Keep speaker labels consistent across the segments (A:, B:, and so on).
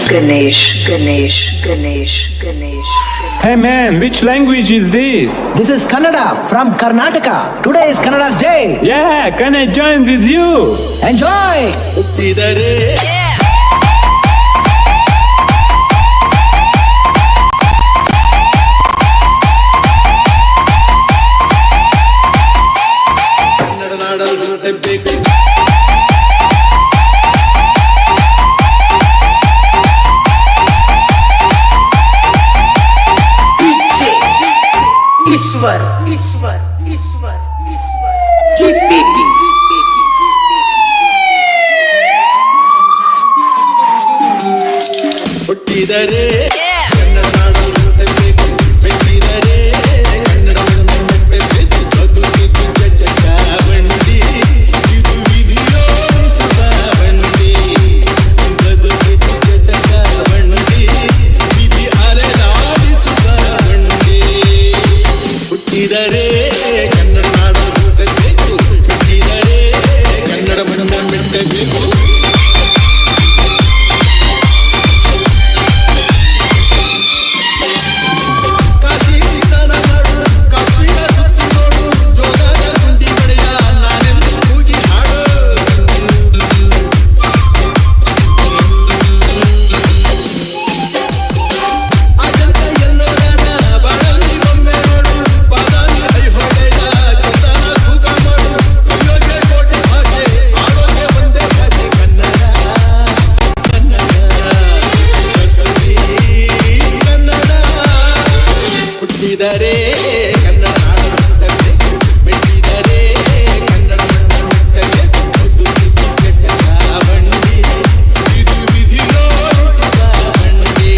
A: Ganesh.
B: Hey man, which language is this?
C: This is Kannada from Karnataka. Today is Kannada's day.
B: Yeah, can I join with you?
C: Enjoy!
D: Ishwar TPB ಹುಟ್ಟಿದರೆ ಕನ್ನಡ ನಾಡಲು ಹುಟ್ಟಬೇಕು ಬೆಟ್ಟಿದರೆ ಕನ್ನಡವನ್ನು ಮೆಟ್ಟಬೇಕು ಬದುಕಿದು ಜಟಕ ಬಂಡಿ ಇದು ವಿಧಿಯೋಡಿಸುವ ಬಂಡಿ ಬದುಕಿದು ಜಟಕ ಬಂಡಿ ವಿಧಿ ಅಲೆದಾಡಿಸುವ ಬಂಡಿ ಹುಟ್ಟಿದರೆ ಕನ್ನಡ ನಾಡಲು ಹುಟ್ಟಬೇಕು ಬೆಟ್ಟಿದರೆ ಕನ್ನಡವನ್ನು ಮೆಟ್ಟಬೇಕು ಹುಟ್ಟಿದರೆ ಕನ್ನಡ ನಾಡಲು ಹುಟ್ಟಬೇಕು ಬೆಟ್ಟಿದರೆ ಕನ್ನಡವನ್ನು ಮೆಟ್ಟಬೇಕು ಬದುಕಿದು ಜಟಕ ಬಂಡಿ ಇದು ವಿಧಿಯೋಡಿಸುವ ಬಂಡಿ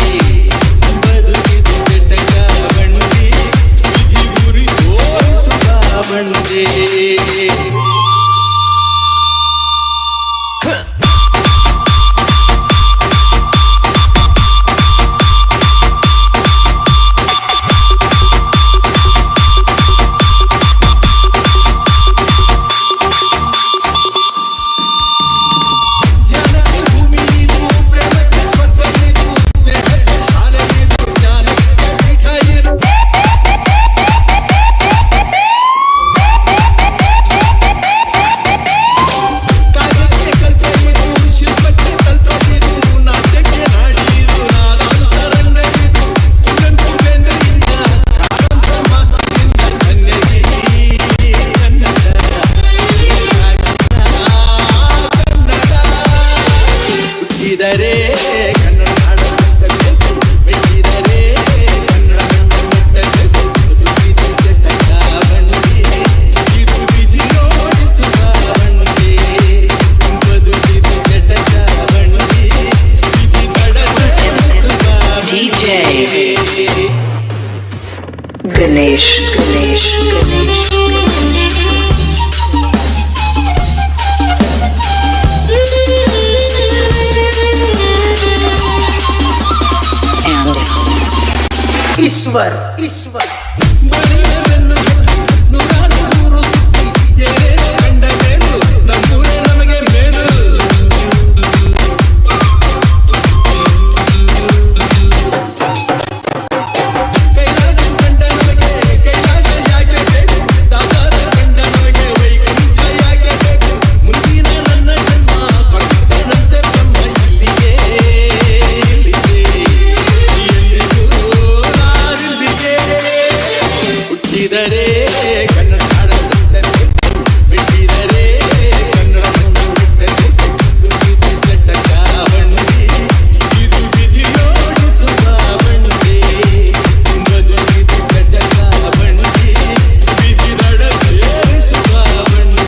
D: ಬದುಕಿದು ಜಟಕ ಬಂಡಿ ವಿಧಿ ಗುರಿ ತೋರಿಸುವ ಬಂಡಿ ಹುಟ್ಟಿದರೆ ಕನ್ನಡ ನಾಡಲು ಹುಟ್ಟಬೇಕು ಬೆಟ್ಟಿದರೆ ಕನ್ನಡವನ್ನು ಮೆಟ್ಟಬೇಕು ಬದುಕಿದು ಜಟಕ ಬಂಡಿ ಇದು ವಿಧಿಯೋಡಿಸುವ ಬಂಡಿ ಬದುಕಿದು ಜಟಕ ಬಂಡಿ ವಿಧಿ ನಡೆಸುವ
A: Ganesh.
D: ईश्वर